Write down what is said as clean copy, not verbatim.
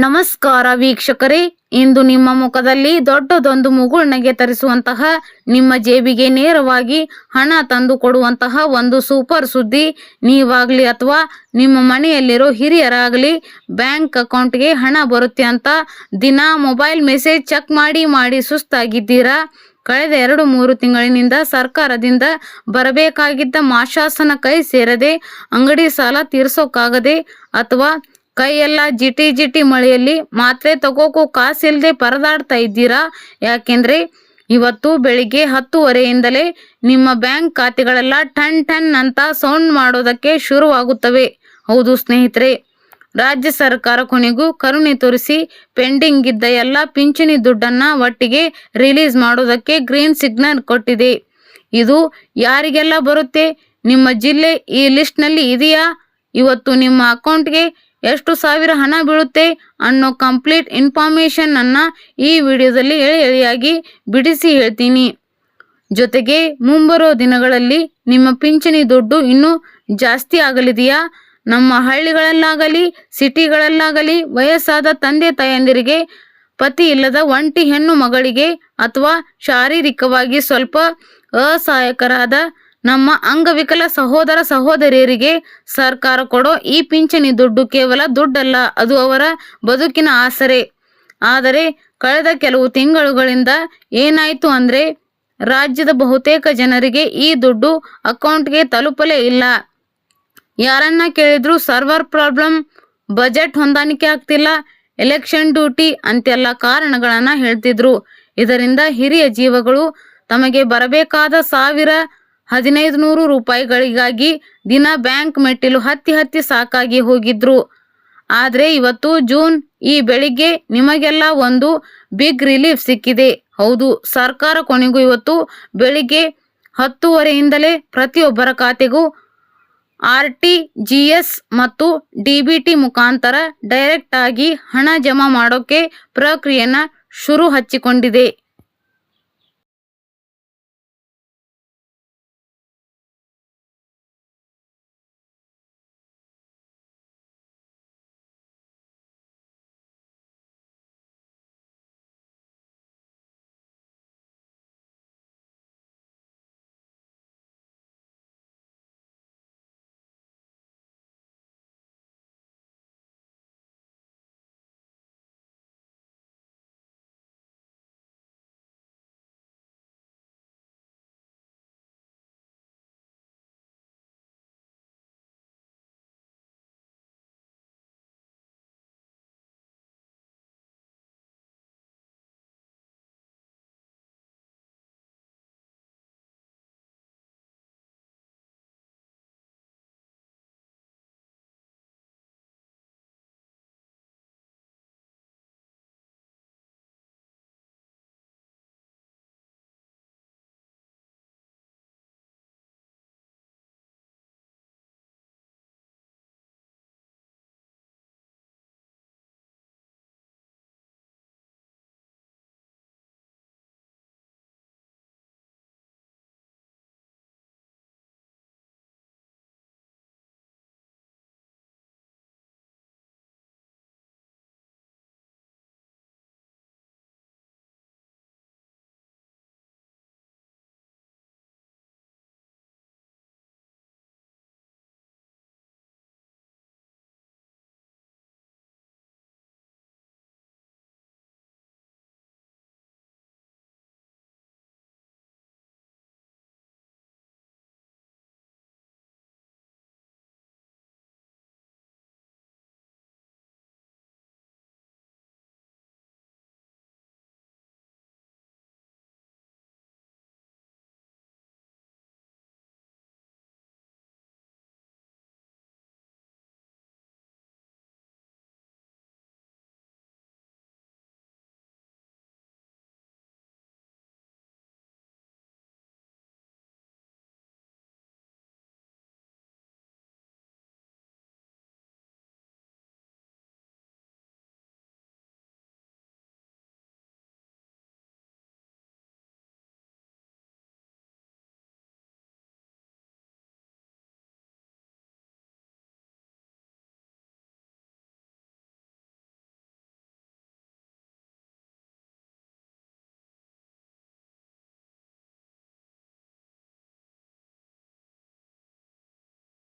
ನಮಸ್ಕಾರ ವೀಕ್ಷಕರೇ, ಇಂದು ನಿಮ್ಮ ಮುಖದಲ್ಲಿ ದೊಡ್ಡದೊಂದು ಮುಗುಳ್ನಗೆ ತರಿಸುವಂತಹ, ನಿಮ್ಮ ಜೇಬಿಗೆ ನೇರವಾಗಿ ಹಣ ತಂದು ಕೊಡುವಂತಹ ಒಂದು ಸೂಪರ್ ಸುದ್ದಿ. ನೀವಾಗ್ಲಿ ಅಥವಾ ನಿಮ್ಮ ಮನೆಯಲ್ಲಿರೋ ಹಿರಿಯರಾಗಲಿ ಬ್ಯಾಂಕ್ ಅಕೌಂಟ್ಗೆ ಹಣ ಬರುತ್ತೆ ಅಂತ ದಿನ ಮೊಬೈಲ್ ಮೆಸೇಜ್ ಚೆಕ್ ಮಾಡಿ ಸುಸ್ತಾಗಿದ್ದೀರಾ? ಕಳೆದ 2-3 ತಿಂಗಳಿನಿಂದ ಸರ್ಕಾರದಿಂದ ಬರಬೇಕಾಗಿದ್ದ ಮಾಶಾಸನ ಕೈ ಸೇರದೆ, ಅಂಗಡಿ ಸಾಲ ತೀರ್ಸೋಕ್ಕಾಗದೆ, ಅಥವಾ ಕೈಯೆಲ್ಲ ಜಿಟಿ ಮಳೆಯಲ್ಲಿ ಮಾತ್ರೆ ತಗೋಕೂ ಕಾಸಿಲ್ಲದೆ ಪರದಾಡ್ತಾ ಇದ್ದೀರಾ? ಯಾಕೆಂದ್ರೆ ಇವತ್ತು ಬೆಳಿಗ್ಗೆ 10:30ಯಿಂದಲೇ ನಿಮ್ಮ ಬ್ಯಾಂಕ್ ಖಾತೆಗಳೆಲ್ಲ ಟನ್ ಅಂತ ಸೌಂಡ್ ಮಾಡೋದಕ್ಕೆ ಶುರುವಾಗುತ್ತವೆ. ಹೌದು ಸ್ನೇಹಿತರೆ, ರಾಜ್ಯ ಸರ್ಕಾರ ಕೊನೆಗೂ ಕರುಣೆ ತೋರಿಸಿ ಪೆಂಡಿಂಗ್ ಇದ್ದ ಎಲ್ಲ ಪಿಂಚಣಿ ದುಡ್ಡನ್ನ ಒಟ್ಟಿಗೆ ರಿಲೀಸ್ ಮಾಡೋದಕ್ಕೆ ಗ್ರೀನ್ ಸಿಗ್ನಲ್ ಕೊಟ್ಟಿದೆ. ಇದು ಯಾರಿಗೆಲ್ಲ ಬರುತ್ತೆ? ನಿಮ್ಮ ಜಿಲ್ಲೆ ಈ ಲಿಸ್ಟ್ನಲ್ಲಿ ಇದೆಯಾ? ಇವತ್ತು ನಿಮ್ಮ ಅಕೌಂಟ್ಗೆ ಎಷ್ಟು ಸಾವಿರ ಹಣ ಬೀಳುತ್ತೆ ಅನ್ನೋ ಕಂಪ್ಲೀಟ್ ಇನ್ಫಾರ್ಮೇಶನ್ ಅನ್ನ ಈ ವಿಡಿಯೋದಲ್ಲಿ ಎಳೆಯಾಗಿ ಬಿಡಿಸಿ ಹೇಳ್ತೀನಿ. ಜೊತೆಗೆ ಮುಂಬರೋ ದಿನಗಳಲ್ಲಿ ನಿಮ್ಮ ಪಿಂಚಣಿ ದುಡ್ಡು ಇನ್ನೂ ಜಾಸ್ತಿ ಆಗಲಿದೆಯಾ? ನಮ್ಮ ಹಳ್ಳಿಗಳಲ್ಲಾಗಲಿ ಸಿಟಿಗಳಲ್ಲಾಗಲಿ ವಯಸ್ಸಾದ ತಂದೆ ತಾಯಂದಿರಿಗೆ, ಪತಿ ಇಲ್ಲದ ಒಂಟಿ ಹೆಣ್ಣು ಮಗಳಿಗೆ, ಅಥವಾ ಶಾರೀರಿಕವಾಗಿ ಸ್ವಲ್ಪ ಅಸಹಾಯಕರಾದ ನಮ್ಮ ಅಂಗವಿಕಲ ಸಹೋದರ ಸಹೋದರಿಯರಿಗೆ ಸರ್ಕಾರ ಕೊಡೋ ಈ ಪಿಂಚಣಿ ದುಡ್ಡು ಕೇವಲ ದುಡ್ಡಲ್ಲ, ಅದು ಅವರ ಬದುಕಿನ ಆಸರೆ. ಆದರೆ ಕಳೆದ ಕೆಲವು ತಿಂಗಳುಗಳಿಂದ ಏನಾಯ್ತು ಅಂದ್ರೆ, ರಾಜ್ಯದ ಬಹುತೇಕ ಜನರಿಗೆ ಈ ದುಡ್ಡು ಅಕೌಂಟ್ಗೆ ತಲುಪಲೇ ಇಲ್ಲ. ಯಾರನ್ನ ಕೇಳಿದ್ರು ಸರ್ವರ್ ಪ್ರಾಬ್ಲಮ್, ಬಜೆಟ್ ಹೊಂದಾಣಿಕೆ ಆಗ್ತಿಲ್ಲ, ಎಲೆಕ್ಷನ್ ಡ್ಯೂಟಿ ಅಂತೆಲ್ಲ ಕಾರಣಗಳನ್ನ ಹೇಳ್ತಿದ್ರು. ಇದರಿಂದ ಹಿರಿಯ ಜೀವಗಳು ತಮಗೆ ಬರಬೇಕಾದ 1,000-1,500 ರೂಪಾಯಿಗಳಿಗಾಗಿ ದಿನ ಬ್ಯಾಂಕ್ ಮೆಟ್ಟಿಲು ಹತ್ತಿ ಸಾಕಾಗಿ ಹೋಗಿದ್ರು. ಆದ್ರೆ ಇವತ್ತು ಜೂನ್ ಈ ಬೆಳಿಗ್ಗೆ ನಿಮಗೆಲ್ಲ ಒಂದು ಬಿಗ್ ರಿಲೀಫ್ ಸಿಕ್ಕಿದೆ. ಹೌದು, ಸರ್ಕಾರ ಕೊನೆಗೂ ಇವತ್ತು ಬೆಳಿಗ್ಗೆ 10:30ಯಿಂದಲೇ ಪ್ರತಿಯೊಬ್ಬರ ಖಾತೆಗೂ RTGS ಮತ್ತು DBT ಮುಖಾಂತರ ಡೈರೆಕ್ಟ್ ಆಗಿ ಹಣ ಜಮಾ ಮಾಡೋಕೆ ಪ್ರಕ್ರಿಯೆಯನ್ನ ಶುರು ಹಚ್ಚಿಕೊಂಡಿದೆ.